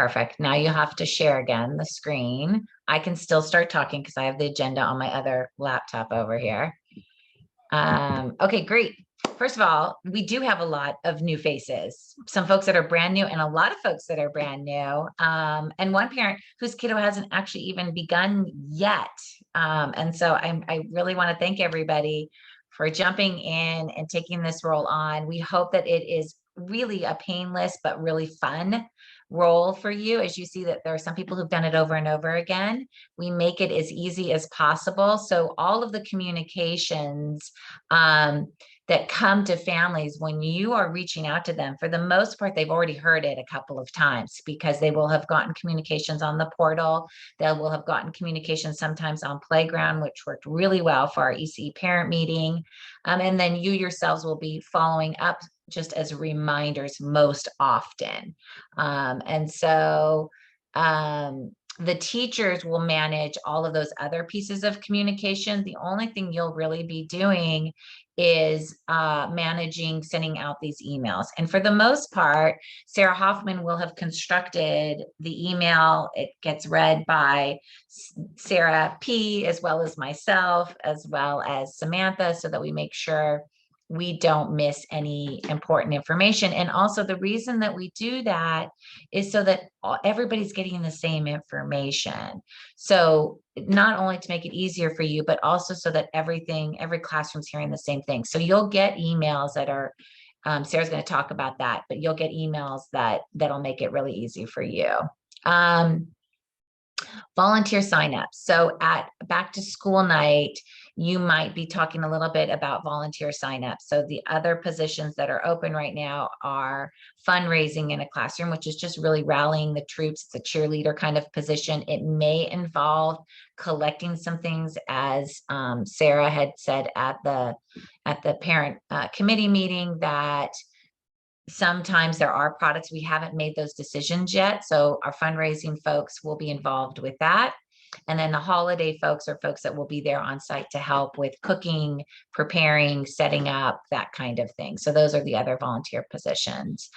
Perfect. Now you have to share again the screen. I can still start talking because I have the agenda on my other laptop over here. Okay, great. First of all, we do have a lot of new faces, some folks that are brand new and a lot of folks that are brand new. And one parent whose kiddo hasn't actually even begun yet. And so I really want to thank everybody for jumping in and taking this role on. We hope that it is really a painless but really fun role for you, as you see that there are some people who've done it over and over again. We make it as easy as possible. So all of the communications that come to families, when you are reaching out to them, for the most part, they've already heard it a couple of times because they will have gotten communications on the portal. They will have gotten communications sometimes on Playground, which worked really well for our ECE parent meeting. And then you yourselves will be following up just as reminders most often. And so the teachers will manage all of those other pieces of communication. The only thing you'll really be doing is managing sending out these emails. And for the most part, Sarah Hoffman will have constructed the email. It gets read by Sarah P, as well as myself, as well as Samantha, so that we make sure we don't miss any important information. And also the reason that we do that is so that everybody's getting the same information. So not only to make it easier for you, but also so that every classroom's hearing the same thing. So you'll get emails that are, Sarah's going to talk about that, but you'll get emails that'll make it really easy for you. Volunteer signups. So at back to school night, you might be talking a little bit about volunteer signups. So the other positions that are open right now are fundraising in a classroom, which is just really rallying the troops. It's a cheerleader kind of position. It may involve collecting some things, as Sarah had said at the parent committee meeting, that sometimes there are products, we haven't made those decisions yet. So our fundraising folks will be involved with that. And then the holiday folks are folks that will be there on site to help with cooking, preparing, setting up, that kind of thing. So those are the other volunteer positions.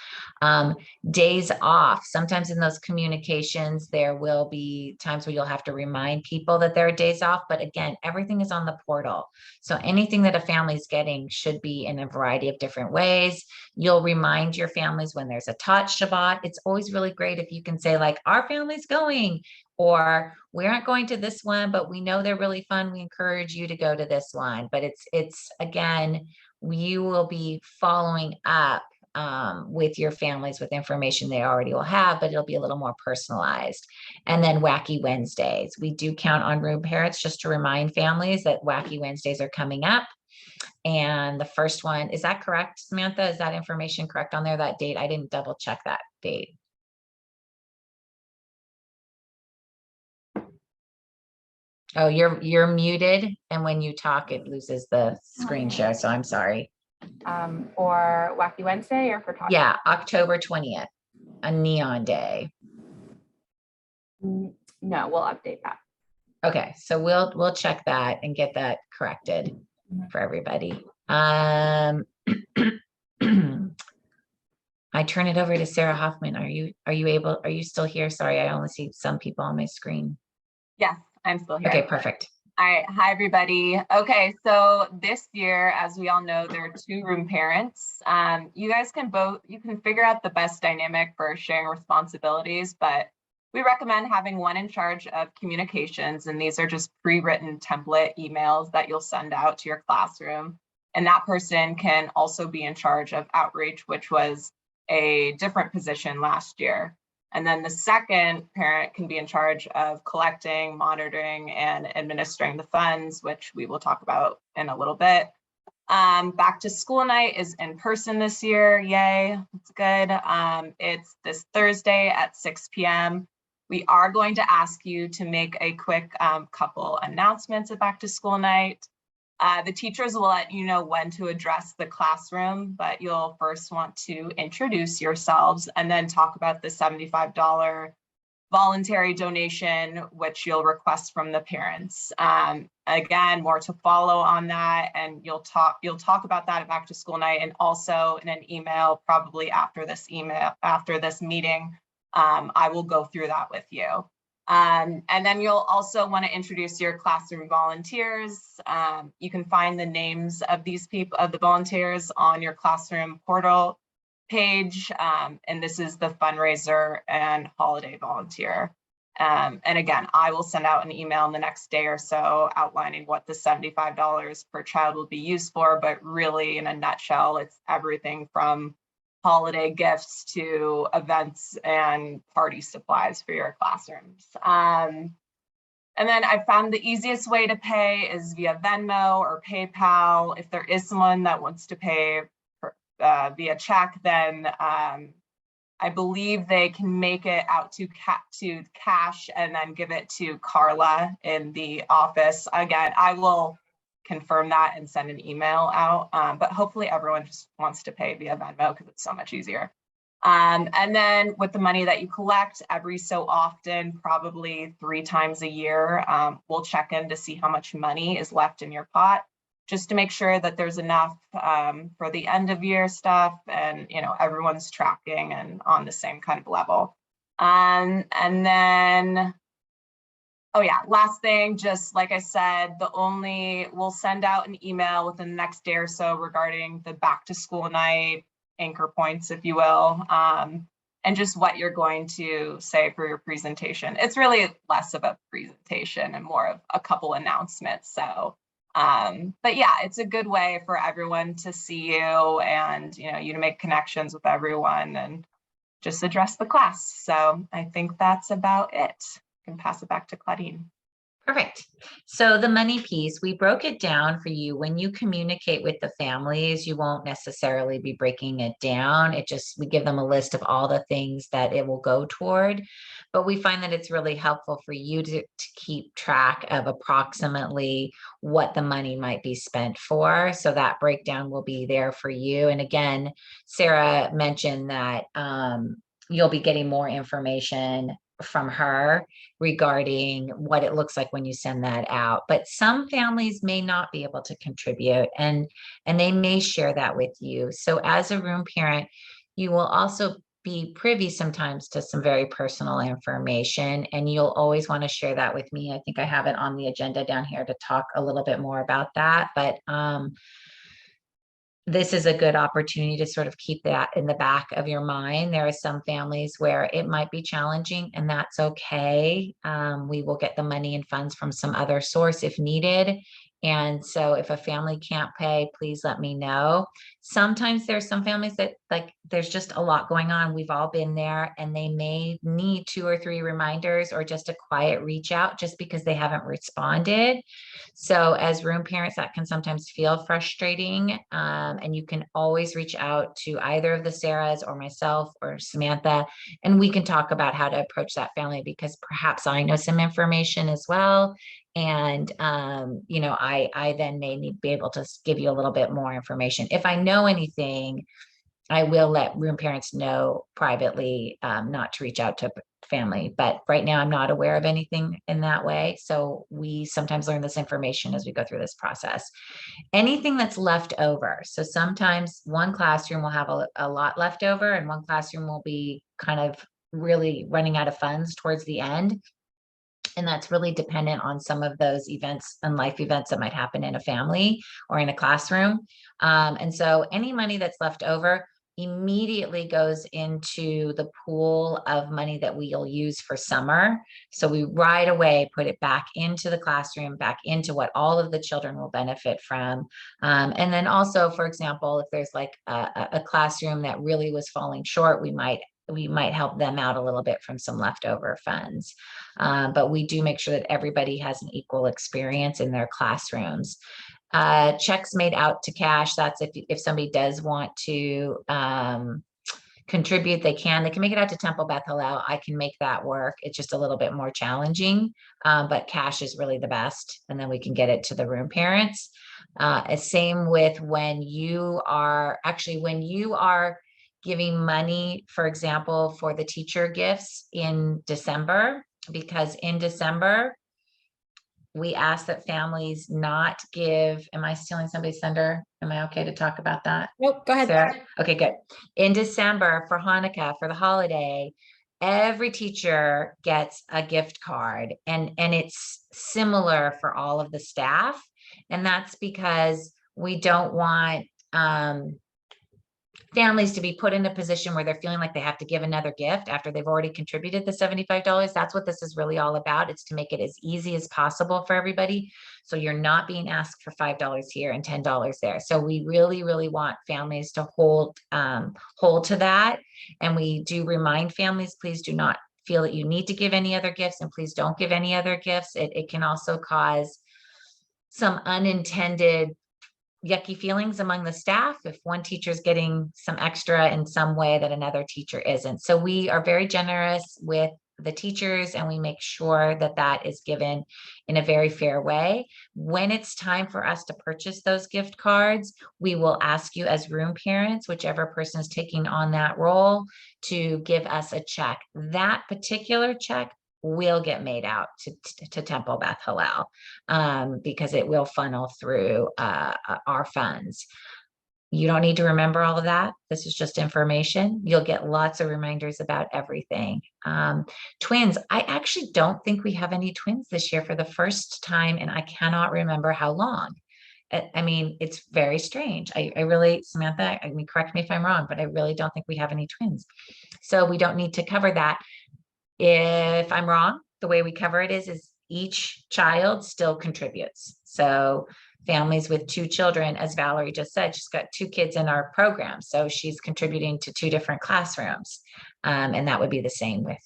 Days off. Sometimes in those communications, there will be times where you'll have to remind people that there are days off. But again, everything is on the portal. So anything that a family is getting should be in a variety of different ways. You'll remind your families when there's a Tot Shabbat. It's always really great if you can say, like, our family's going, or we aren't going to this one, but we know they're really fun. We encourage you to go to this one. But it's again, you will be following up with your families with information they already will have, but it'll be a little more personalized. And then Wacky Wednesdays. We do count on room parents just to remind families that Wacky Wednesdays are coming up. And the first one, is that correct, Samantha? Is that information correct on there, that date? I didn't double check that date. Oh, you're muted, and when you talk, it loses the screen share. So I'm sorry. For Wacky Wednesday or for talk? Yeah, October 20th, a neon day. No, we'll update that. Okay, so we'll check that and get that corrected for everybody. I turn it over to Sarah Hoffman. Are you still here? Sorry, I only see some people on my screen. Yes, I'm still here. Okay, perfect. All right, hi everybody. Okay, so this year, as we all know, there are 2 room parents. You guys can figure out the best dynamic for sharing responsibilities, but we recommend having one in charge of communications, and these are just pre-written template emails that you'll send out to your classroom. And that person can also be in charge of outreach, which was a different position last year. And then the second parent can be in charge of collecting, monitoring, and administering the funds, which we will talk about in a little bit. Back to school night is in person this year. Yay, it's good. It's this Thursday at 6 p.m. We are going to ask you to make a quick couple announcements at back to school night. The teachers will let you know when to address the classroom, but you'll first want to introduce yourselves and then talk about the $75 voluntary donation, which you'll request from the parents. Again, more to follow on that, and you'll talk about that at back to school night, and also in an email probably after this meeting I will go through that with you. And then you'll also want to introduce your classroom volunteers. You can find the names of these people, of the volunteers, on your classroom portal page. And this is the fundraiser and holiday volunteer. And again, I will send out an email in the next day or so outlining what the $75 per child will be used for, but really in a nutshell, it's everything from holiday gifts to events and party supplies for your classrooms. And then I found the easiest way to pay is via Venmo or PayPal. If there is someone that wants to pay via check, then I believe they can make it out to cash and then give it to Carla in the office. Again, I will confirm that and send an email out, but hopefully everyone just wants to pay via Venmo because it's so much easier. And then with the money that you collect every so often, probably 3 times a year, we'll check in to see how much money is left in your pot, just to make sure that there's enough for the end of year stuff, and everyone's tracking and on the same kind of level. And then, oh yeah, last thing, just like I said, we'll send out an email within the next day or so regarding the back to school night anchor points, if you will, and just what you're going to say for your presentation. It's really less of a presentation and more of a couple announcements. So, but yeah, it's a good way for everyone to see you and, you to make connections with everyone and just address the class. So I think that's about it. Can pass it back to Claudine. Perfect. So the money piece, we broke it down for you. When you communicate with the families, you won't necessarily be breaking it down. We give them a list of all the things that it will go toward, but we find that it's really helpful for you to keep track of approximately what the money might be spent for. So that breakdown will be there for you. And again, Sarah mentioned that you'll be getting more information from her regarding what it looks like when you send that out. But some families may not be able to contribute, and they may share that with you. So as a room parent, you will also be privy sometimes to some very personal information, and you'll always want to share that with me. I think I have it on the agenda down here to talk a little bit more about that. But this is a good opportunity to sort of keep that in the back of your mind. There are some families where it might be challenging, and that's okay. We will get the money and funds from some other source if needed. And so if a family can't pay, please let me know. Sometimes there's some families that there's just a lot going on. We've all been there, and they may need 2 or 3 reminders or just a quiet reach out just because they haven't responded. So as room parents, that can sometimes feel frustrating. And you can always reach out to either of the Sarahs or myself or Samantha, and we can talk about how to approach that family, because perhaps I know some information as well. And, I then may need to be able to give you a little bit more information. If I know anything, I will let room parents know privately, not to reach out to family. But right now I'm not aware of anything in that way. So we sometimes learn this information as we go through this process. Anything that's left over. So sometimes one classroom will have a lot left over, and one classroom will be kind of really running out of funds towards the end. And that's really dependent on some of those events and life events that might happen in a family or in a classroom. And so any money that's left over immediately goes into the pool of money that we'll use for summer. So we right away put it back into the classroom, back into what all of the children will benefit from. And then also, for example, if there's like a classroom that really was falling short, we might help them out a little bit from some leftover funds. But we do make sure that everybody has an equal experience in their classrooms. Checks made out to cash. That's if somebody does want to contribute, they can make it out to Temple Beth Hillel. I can make that work. It's just a little bit more challenging, but cash is really the best. And then we can get it to the room parents. Same with when you are giving money, for example, for the teacher gifts in December, because in December, we ask that families not give, am I stealing somebody's thunder? Am I okay to talk about that? Nope, go ahead. Sarah? Okay, good. In December for Hanukkah, for the holiday, every teacher gets a gift card, and it's similar for all of the staff. And that's because we don't want families to be put in a position where they're feeling like they have to give another gift after they've already contributed the $75. That's what this is really all about. It's to make it as easy as possible for everybody. So you're not being asked for $5 here and $10 there. So we really, really want families to hold to that. And we do remind families, please do not feel that you need to give any other gifts, and please don't give any other gifts. It can also cause some unintended yucky feelings among the staff if one teacher is getting some extra in some way that another teacher isn't. So we are very generous with the teachers, and we make sure that that is given in a very fair way. When it's time for us to purchase those gift cards, we will ask you as room parents, whichever person is taking on that role, to give us a check. That particular check will get made out to Temple Beth Hallel, because it will funnel through our funds. You don't need to remember all of that. This is just information. You'll get lots of reminders about everything. Twins, I actually don't think we have any twins this year for the first time, and I cannot remember how long. I mean, it's very strange. I really, Samantha, I mean, correct me if I'm wrong, but I really don't think we have any twins. So we don't need to cover that. If I'm wrong, the way we cover it is each child still contributes. So families with 2 children, as Valerie just said, she's got 2 kids in our program. So she's contributing to 2 different classrooms. And that would be the same with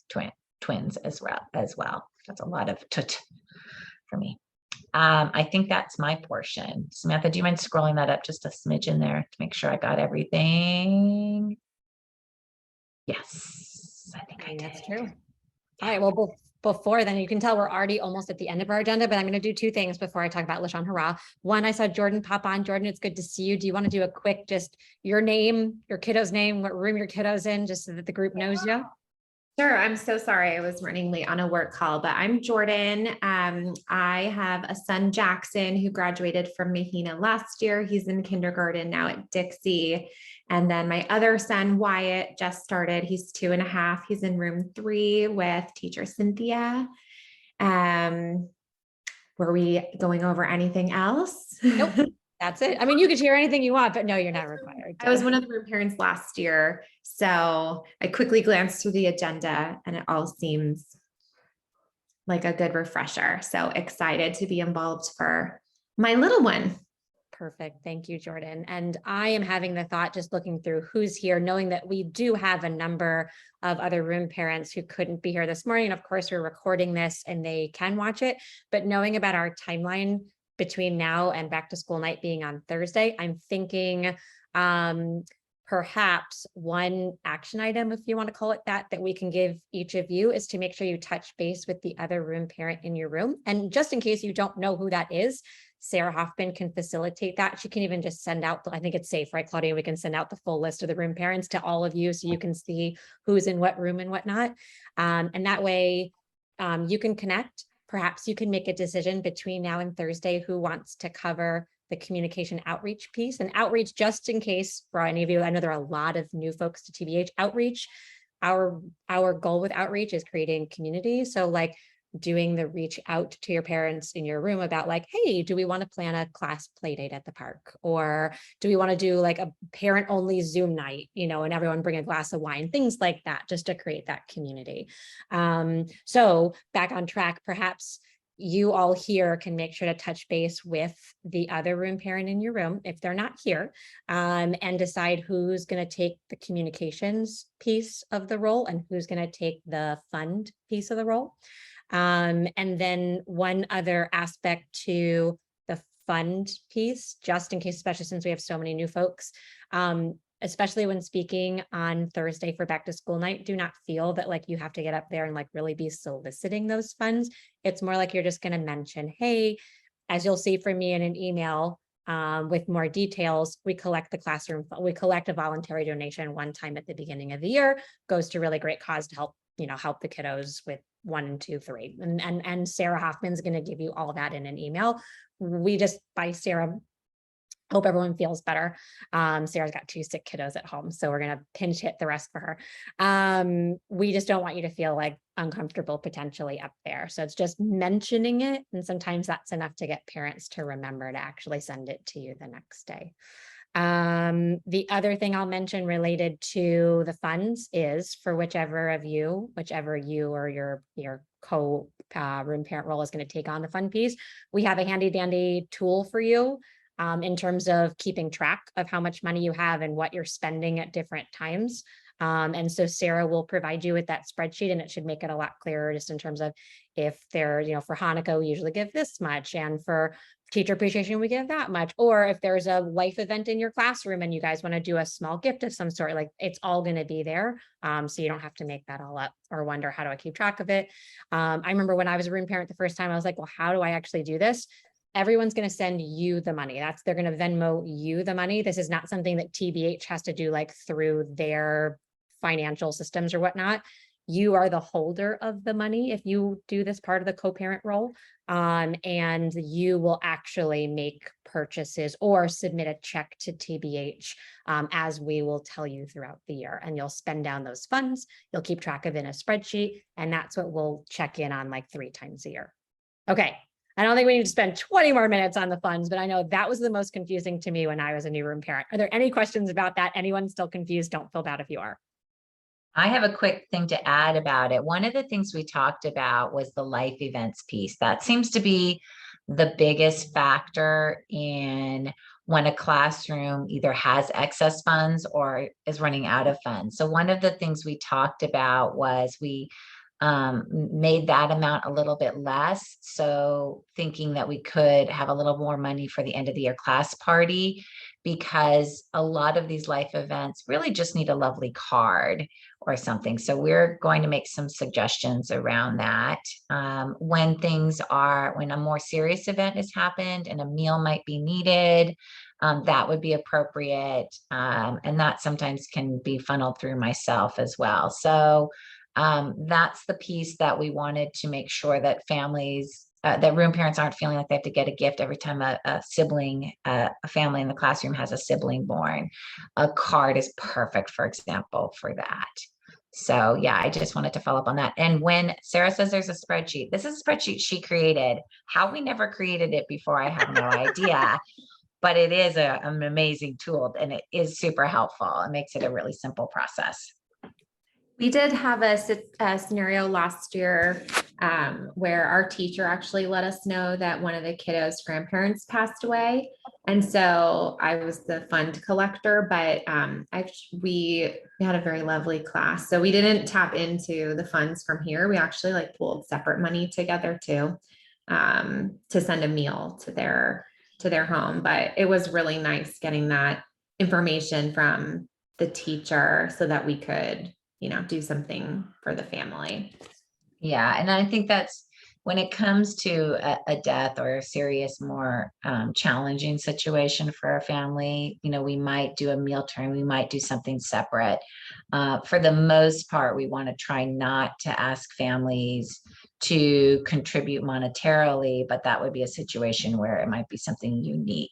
twins as well. That's a lot of for me. I think that's my portion. Samantha, do you mind scrolling that up just a smidge in there to make sure I got everything? Yes, I think I did. That's true. All right, well, before then, you can tell we're already almost at the end of our agenda, but I'm going to do 2 things before I talk about Lashon Hara. One, I saw Jordan pop on. Jordan, it's good to see you. Do you want to do a quick, just your name, your kiddo's name, what room your kiddo's in, just so that the group knows you? Sure. I'm so sorry. I was running late on a work call, but I'm Jordan. I have a son, Jackson, who graduated from Mahina last year. He's in kindergarten now at Dixie. And then my other son, Wyatt, just started. He's 2.5. He's in room 3 with teacher Cynthia. Were we going over anything else? Nope. That's it. I mean, you could share anything you want, but no, you're not required. I was one of the room parents last year, so I quickly glanced through the agenda and it all seems like a good refresher. So excited to be involved for my little one. Perfect. Thank you, Jordan. And I am having the thought, just looking through who's here, knowing that we do have a number of other room parents who couldn't be here this morning. Of course, we're recording this and they can watch it, but knowing about our timeline between now and back to school night being on Thursday, I'm thinking perhaps one action item, if you want to call it that we can give each of you is to make sure you touch base with the other room parent in your room. And just in case you don't know who that is, Sarah Hoffman can facilitate that. She can even just send out, I think it's safe, right, Claudia? We can send out the full list of the room parents to all of you so you can see who's in what room and whatnot. And that way you can connect. Perhaps you can make a decision between now and Thursday who wants to cover the communication outreach piece. And outreach, just in case for any of you, I know there are a lot of new folks to TBH outreach. Our goal with outreach is creating community. So like doing the reach out to your parents in your room about like, hey, do we want to plan a class play date at the park? Or do we want to do like a parent only Zoom night, you know, and everyone bring a glass of wine, things like that, just to create that community. So back on track, perhaps you all here can make sure to touch base with the other room parent in your room if they're not here, and decide who's going to take the communications piece of the role and who's going to take the fund piece of the role. And then one other aspect to the fund piece, just in case, especially since we have so many new folks, especially when speaking on Thursday for back to school night, do not feel that like you have to get up there and like really be soliciting those funds. It's more like you're just going to mention, hey, as you'll see from me in an email with more details, we collect the classroom, we collect a voluntary donation one time at the beginning of the year, goes to really great cause to help, you know, help the kiddos with 1, 2, 3. And Sarah Hoffman's going to give you all that in an email. We just, by Sarah Hope everyone feels better. Sarah's got 2 sick kiddos at home, so we're gonna pinch hit the rest for her. We just don't want you to feel like uncomfortable potentially up there. So it's just mentioning it, and sometimes that's enough to get parents to remember to actually send it to you the next day. The other thing I'll mention related to the funds is for whichever you or your co room parent role is going to take on the fund piece, we have a handy dandy tool for you in terms of keeping track of how much money you have and what you're spending at different times. And so Sarah will provide you with that spreadsheet, and it should make it a lot clearer just in terms of if there, for Hanukkah, we usually give this much, and for teacher appreciation, we give that much. Or if there's a life event in your classroom and you guys want to do a small gift of some sort, like it's all going to be there. So you don't have to make that all up or wonder, how do I keep track of it? I remember when I was a room parent the first time, I was like, well, how do I actually do this? Everyone's going to send you the money. They're going to Venmo you the money. This is not something that TBH has to do like through their financial systems or whatnot. You are the holder of the money if you do this part of the co-parent role, and you will actually make purchases or submit a check to TBH as we will tell you throughout the year, and you'll spend down those funds. You'll keep track of it in a spreadsheet, and that's what we'll check in on like 3 times a year. Okay. I don't think we need to spend 20 more minutes on the funds, but I know that was the most confusing to me when I was a new room parent. Are there any questions about that? Anyone still confused? Don't feel bad if you are. I have a quick thing to add about it. One of the things we talked about was the life events piece. That seems to be the biggest factor in when a classroom either has excess funds or is running out of funds. So one of the things we talked about was we made that amount a little bit less. So thinking that we could have a little more money for the end of the year class party, because a lot of these life events really just need a lovely card or something. So we're going to make some suggestions around that. When a more serious event has happened and a meal might be needed, that would be appropriate. And that sometimes can be funneled through myself as well. So that's the piece that we wanted to make sure that families, that room parents aren't feeling like they have to get a gift every time a sibling, a family in the classroom has a sibling born. A card is perfect, for example, for that. So yeah, I just wanted to follow up on that. And when Sarah says there's a spreadsheet, this is a spreadsheet she created. How we never created it before, I have no idea. But it is an amazing tool, and it is super helpful. It makes it a really simple process. We did have a scenario last year where our teacher actually let us know that one of the kiddos' grandparents passed away. And so I was the fund collector, but we had a very lovely class. So we didn't tap into the funds from here. We actually like pooled separate money together too, to send a meal to their home. But it was really nice getting that information from the teacher so that we could do something for the family. Yeah. And I think that's when it comes to a death or a serious, more challenging situation for a family, we might do a meal turn, we might do something separate. For the most part, we want to try not to ask families to contribute monetarily, but that would be a situation where it might be something unique.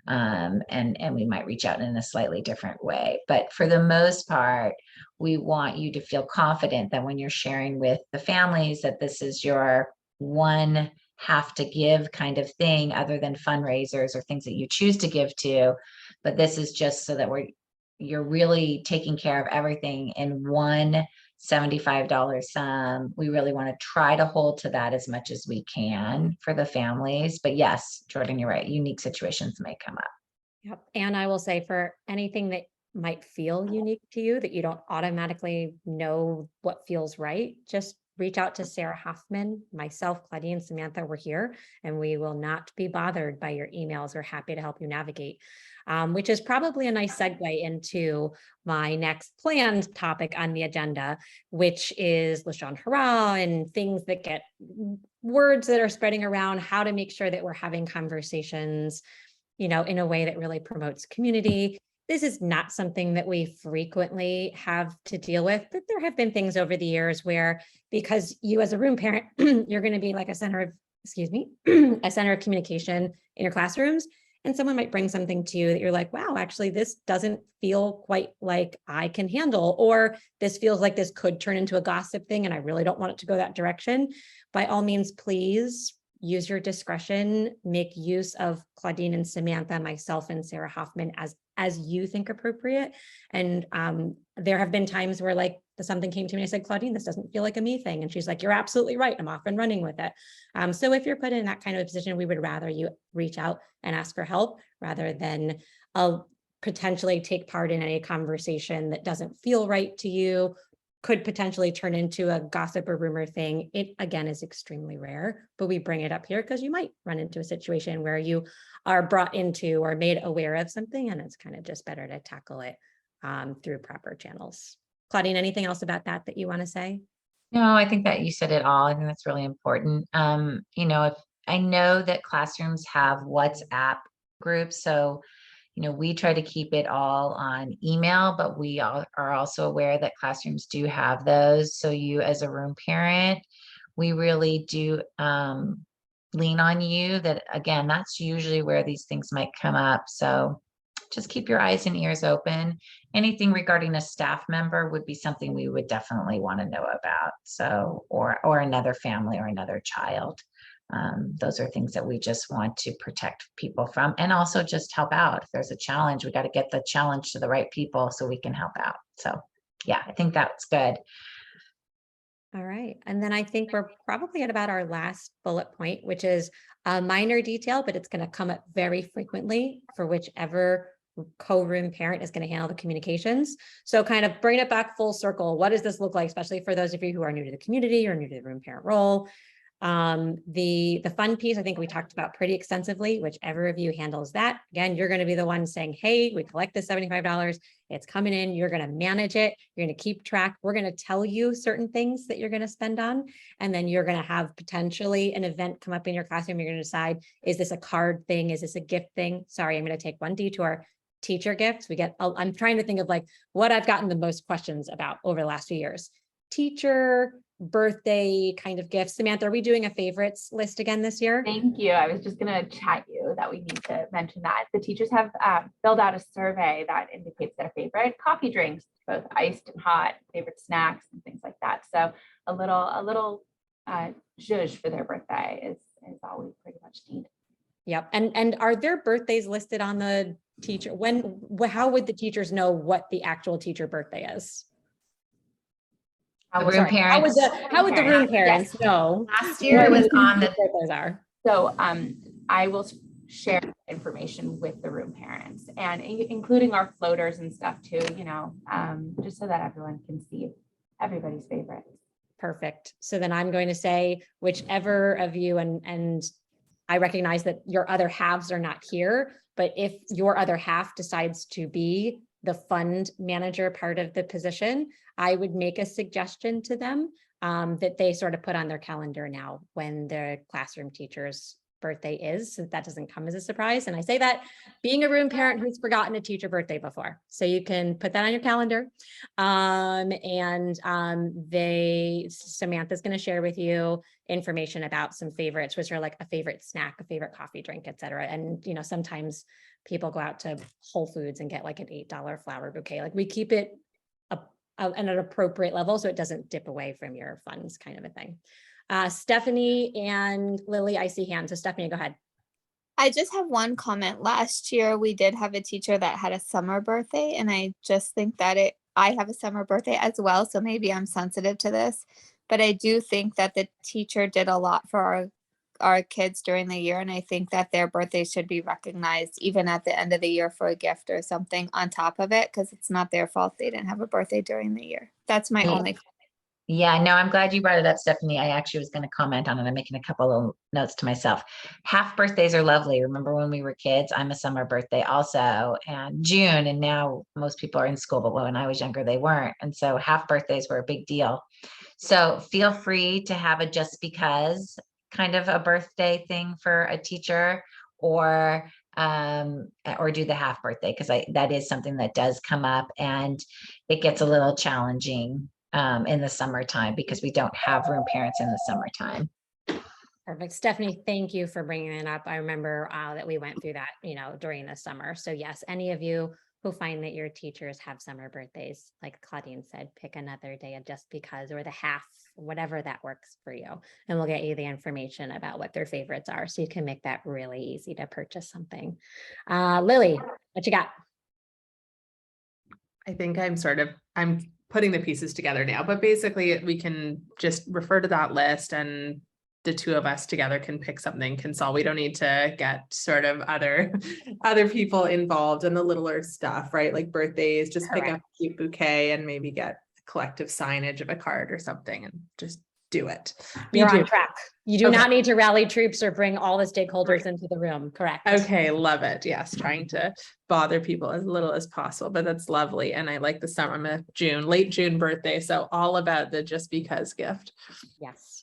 And we might reach out in a slightly different way. But for the most part, we want you to feel confident that when you're sharing with the families that this is your one have to give kind of thing, other than fundraisers or things that you choose to give to, but this is just so that you're really taking care of everything in one $75 sum. We really want to try to hold to that as much as we can for the families. But yes, Jordan, you're right. Unique situations may come up. Yep. And I will say, for anything that might feel unique to you, that you don't automatically know what feels right, just reach out to Sarah Hoffman, myself, Claudia, and Samantha. We're here, and we will not be bothered by your emails. We're happy to help you navigate, which is probably a nice segue into my next planned topic on the agenda, which is Lashon Hara and things that get words that are spreading around, how to make sure that we're having conversations, in a way that really promotes community. This is not something that we frequently have to deal with, but there have been things over the years where, because you as a room parent, you're going to be like a center of communication in your classrooms. And someone might bring something to you that you're like, wow, actually, this doesn't feel quite like I can handle, or this feels like this could turn into a gossip thing and I really don't want it to go that direction. By all means, please use your discretion, make use of Claudine and Samantha, myself and Sarah Hoffman as you think appropriate. And there have been times where like something came to me and I said, Claudine, this doesn't feel like a me thing. And she's like, you're absolutely right. I'm off and running with it. So if you're put in that kind of position, we would rather you reach out and ask for help rather than potentially take part in any conversation that doesn't feel right to you, could potentially turn into a gossip or rumor thing. It again is extremely rare, but we bring it up here because you might run into a situation where you are brought into or made aware of something, and it's kind of just better to tackle it through proper channels. Claudine, anything else about that you want to say? No, I think that you said it all. I think that's really important. You know, if I know that classrooms have WhatsApp groups, so you know, we try to keep it all on email, but we are also aware that classrooms do have those. So you as a room parent, we really do lean on you that, again, that's usually where these things might come up. So just keep your eyes and ears open. Anything regarding a staff member would be something we would definitely want to know about. So, or another family or another child. Those are things that we just want to protect people from, and also just help out. If there's a challenge, we got to get the challenge to the right people so we can help out. So yeah, I think that's good. All right. And then I think we're probably at about our last bullet point, which is a minor detail, but it's going to come up very frequently for whichever co-room parent is going to handle the communications. So kind of bring it back full circle. What does this look like, especially for those of you who are new to the community or new to the room parent role? The fun piece, I think we talked about pretty extensively. Whichever of you handles that, again, you're going to be the one saying, hey, we collect the $75. It's coming in. You're going to manage it. You're going to keep track. We're going to tell you certain things that you're going to spend on. And then you're going to have potentially an event come up in your classroom. You're going to decide, is this a card thing? Is this a gift thing? Sorry, I'm going to take one detour. Teacher gifts. I'm trying to think of like what I've gotten the most questions about over the last few years. Teacher birthday kind of gifts. Samantha, are we doing a favorites list again this year? Thank you. I was just going to chat you that we need to mention that. The teachers have filled out a survey that indicates their favorite coffee drinks, both iced and hot, favorite snacks and things like that. So a little zhuzh for their birthday is all we pretty much need. Yep. And are their birthdays listed on the teacher? How would the teachers know what the actual teacher birthday is? The room parents. How would the room parents know? Last year it was on the birthdays are. So I will share information with the room parents and including our floaters and stuff too, you know, just so that everyone can see everybody's favorite. Perfect. So then I'm going to say whichever of you, and I recognize that your other halves are not here, but if your other half decides to be the fund manager part of the position, I would make a suggestion to them that they sort of put on their calendar now when their classroom teacher's birthday is, so that doesn't come as a surprise. And I say that being a room parent who's forgotten a teacher birthday before. So you can put that on your calendar. Samantha's going to share with you information about some favorites, which are like a favorite snack, a favorite coffee drink, etc. And, you know, sometimes people go out to Whole Foods and get like an $8 flower bouquet. Like we keep it at an appropriate level so it doesn't dip away from your funds, kind of a thing. Stephanie and Lily, I see hands. So Stephanie, go ahead. I just have one comment. Last year, we did have a teacher that had a summer birthday, and I just think that I have a summer birthday as well, so maybe I'm sensitive to this, but I do think that the teacher did a lot for our kids during the year, and I think that their birthday should be recognized even at the end of the year for a gift or something on top of it, because it's not their fault they didn't have a birthday during the year. That's my only comment. Yeah, no, I'm glad you brought it up, Stephanie. I actually was going to comment on it. I'm making a couple of notes to myself. Half birthdays are lovely. Remember when we were kids? I'm a summer birthday also, and June, and now most people are in school, but when I was younger, they weren't. And so half birthdays were a big deal. So feel free to have a just because kind of a birthday thing for a teacher, or do the half birthday, because that is something that does come up, and it gets a little challenging in the summertime because we don't have room parents in the summertime. Perfect. Stephanie, thank you for bringing it up. I remember that we went through that, during the summer. So yes, any of you who find that your teachers have summer birthdays, like Claudine said, pick another day of just because, or the half, whatever that works for you. And we'll get you the information about what their favorites are. So you can make that really easy to purchase something. Lily, what you got? I think I'm putting the pieces together now, but basically we can just refer to that list and the two of us together can pick something, consult. We don't need to get sort of other people involved in the littler stuff, right? Like birthdays, just pick up a cute bouquet and maybe get collective signage of a card or something and just do it. You're on track. You do not need to rally troops or bring all the stakeholders into the room. Correct. Okay, love it. Yes, trying to bother people as little as possible, but that's lovely. And I like the summer. I'm a late June birthday, so all about the just because gift. Yes.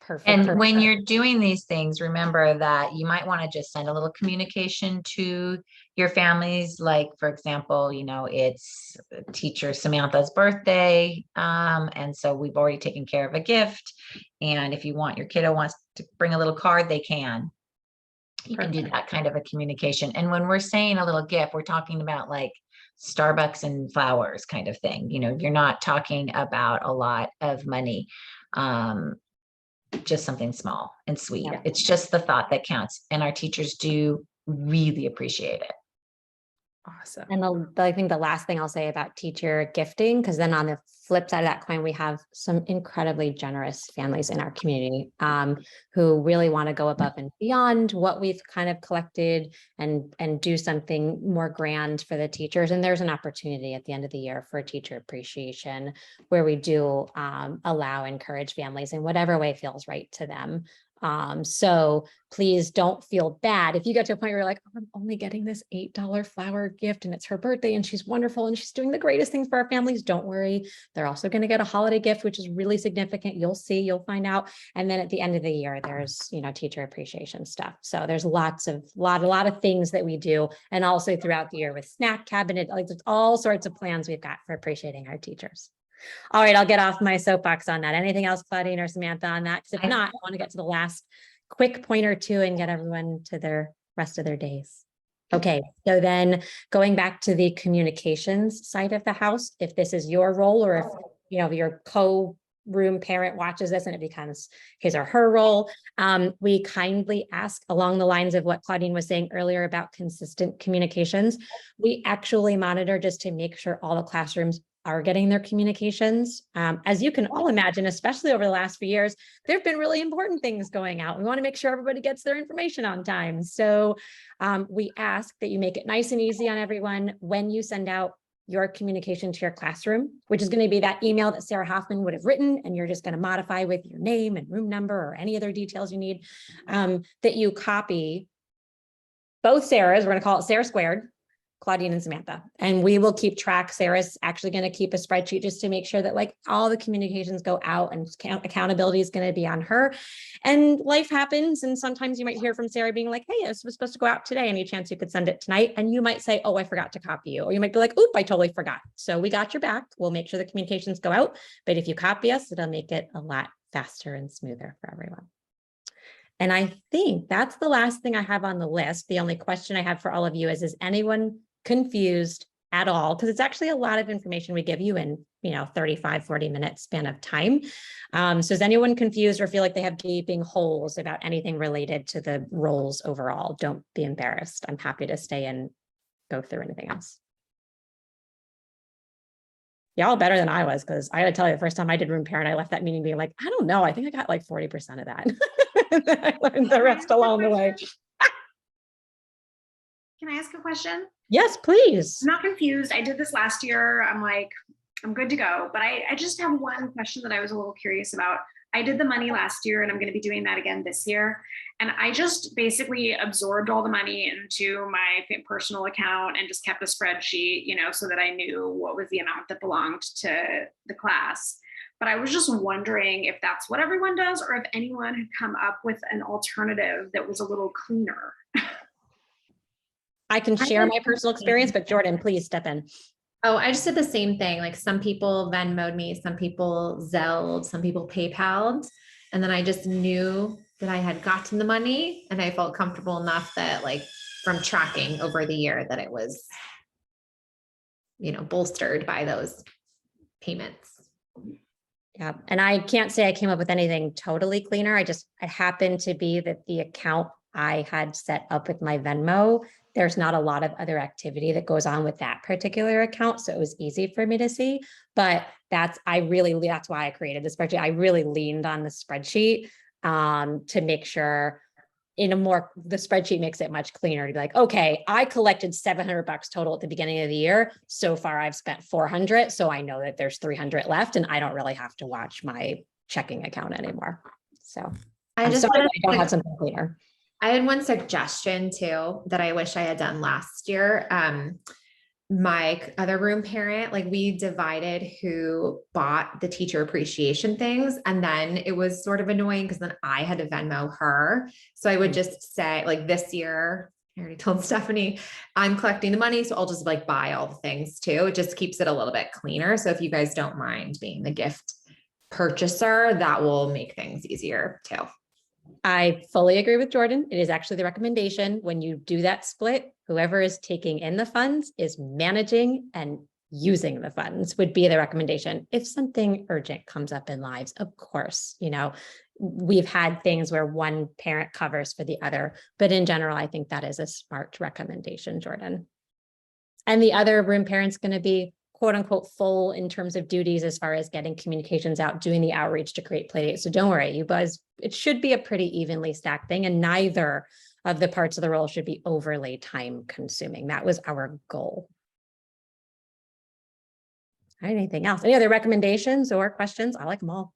Perfect. And when you're doing these things, remember that you might want to just send a little communication to your families. Like, for example, it's teacher Samantha's birthday. And so we've already taken care of a gift. And if you want, your kiddo wants to bring a little card, they can. You can do that kind of a communication. And when we're saying a little gift, we're talking about like Starbucks and flowers kind of thing. You're not talking about a lot of money. Just something small and sweet. Yeah. It's just the thought that counts. And our teachers do really appreciate it. Awesome. And I think the last thing I'll say about teacher gifting, because then on the flip side of that coin, we have some incredibly generous families in our community who really want to go above and beyond what we've kind of collected and do something more grand for the teachers. And there's an opportunity at the end of the year for teacher appreciation where we do encourage families in whatever way feels right to them. So please don't feel bad if you get to a point where you're like, oh, I'm only getting this $8 flower gift and it's her birthday and she's wonderful and she's doing the greatest things for our families. Don't worry. They're also going to get a holiday gift, which is really significant. You'll see, you'll find out. And then at the end of the year, there's, teacher appreciation stuff. So there's a lot of things that we do. And also throughout the year with snack cabinet, like there's all sorts of plans we've got for appreciating our teachers. All right, I'll get off my soapbox on that. Anything else, Claudine or Samantha, on that? Because if not, I want to get to the last quick point or two and get everyone to their rest of their days. Okay, so then going back to the communications side of the house, if this is your role or if your co-room parent watches this and it becomes his or her role, we kindly ask along the lines of what Claudine was saying earlier about consistent communications. We actually monitor just to make sure all the classrooms are getting their communications. As you can all imagine, especially over the last few years, there have been really important things going out. We want to make sure everybody gets their information on time. So we ask that you make it nice and easy on everyone when you send out your communication to your classroom, which is going to be that email that Sarah Hoffman would have written, and you're just going to modify with your name and room number or any other details you need, that you copy both Sarahs. We're going to call it Sarah Squared, Claudine and Samantha, and we will keep track. Sarah's actually going to keep a spreadsheet just to make sure that like all the communications go out and accountability is going to be on her. And life happens. And sometimes you might hear from Sarah being like, hey, this was supposed to go out today. Any chance you could send it tonight? And you might say, oh, I forgot to copy you. Or you might be like, oop, I totally forgot. So we got your back. We'll make sure the communications go out. But if you copy us, it'll make it a lot faster and smoother for everyone. And I think that's the last thing I have on the list. The only question I have for all of you is anyone confused at all? Because it's actually a lot of information we give you in 35-40 minute span of time. So is anyone confused or feel like they have gaping holes about anything related to the roles overall? Don't be embarrassed. I'm happy to stay and go through anything else. Y'all better than I was, because I gotta tell you, the first time I did room parent, I left that meeting being like, I don't know, I think I got like 40% of that. And then I learned the rest along the way. Can I ask a question? Yes, please. I'm not confused. I did this last year. I'm like, I'm good to go. But I just have one question that I was a little curious about. I did the money last year and I'm going to be doing that again this year. And I just basically absorbed all the money into my personal account and just kept a spreadsheet, so that I knew what was the amount that belonged to the class. But I was just wondering if that's what everyone does or if anyone had come up with an alternative that was a little cleaner. I can share my personal experience, but Jordan, please step in. Oh, I just did the same thing. Like some people Venmo'd me, some people Zelled, some people PayPal'd. And then I just knew that I had gotten the money and I felt comfortable enough that like from tracking over the year that it was, bolstered by those payments. Yeah, and I can't say I came up with anything totally cleaner. It happened to be that the account I had set up with my Venmo, there's not a lot of other activity that goes on with that particular account. So it was easy for me to see, but that's why I created the spreadsheet. I really leaned on the spreadsheet to make sure the spreadsheet makes it much cleaner to be like, okay, I collected $700 total at the beginning of the year. So far I've spent 400. So I know that there's 300 left and I don't really have to watch my checking account anymore. So I I'm just sorry wanted I don't to- have something cleaner. I had one suggestion too that I wish I had done last year. My other room parent, like we divided who bought the teacher appreciation things. And then it was sort of annoying because then I had to Venmo her. So I would just say like this year, I already told Stephanie, I'm collecting the money. So I'll just like buy all the things too. It just keeps it a little bit cleaner. So if you guys don't mind being the gift purchaser, that will make things easier too. I fully agree with Jordan. It is actually the recommendation when you do that split, whoever is taking in the funds is managing and using the funds would be the recommendation. If something urgent comes up in lives, of course, we've had things where one parent covers for the other, but in general, I think that is a smart recommendation, Jordan. And the other room parent's going to be quote unquote full in terms of duties as far as getting communications out, doing the outreach to create play dates. So don't worry, you guys, it should be a pretty evenly stacked thing and neither of the parts of the role should be overly time consuming. That was our goal. All right, anything else? Any other recommendations or questions? I like them all.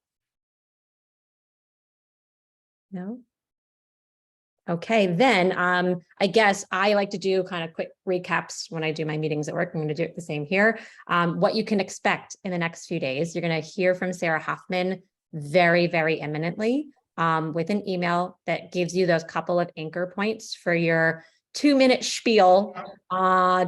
No? Okay, then I guess I like to do kind of quick recaps when I do my meetings at work. I'm going to do it the same here. What you can expect in the next few days, you're going to hear from Sarah Hoffman very, very imminently with an email that gives you those couple of anchor points for your 2-minute spiel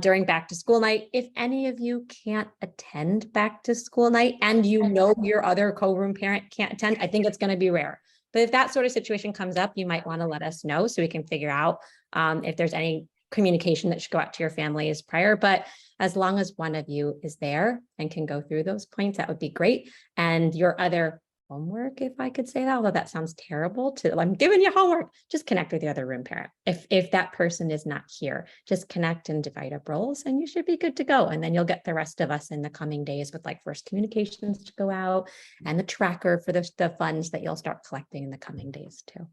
during back to school night. If any of you can't attend back to school night and your other co-room parent can't attend, I think it's going to be rare. But if that sort of situation comes up, you might want to let us know so we can figure out if there's any communication that should go out to your families prior. But as long as one of you is there and can go through those points, that would be great. And your other homework, if I could say that, although that sounds terrible I'm giving you homework, just connect with the other room parent. If that person is not here, just connect and divide up roles and you should be good to go. And then you'll get the rest of us in the coming days with like first communications to go out and the tracker for the funds that you'll start collecting in the coming days too.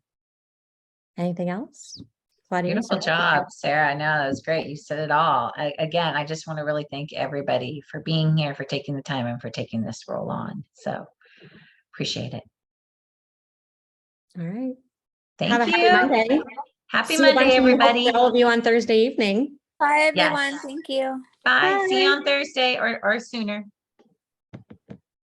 Anything else? Claudia? Beautiful job, Sarah. I know that was great. You said it all. Again, I just want to really thank everybody for being here, for taking the time and for taking this role on. So appreciate it. All right. Thank Have a you. happy Monday. Happy See a bunch Monday, of you, everybody. all of you on Thursday evening. Bye, everyone. Yes. Thank you. Bye. See you on Thursday or sooner.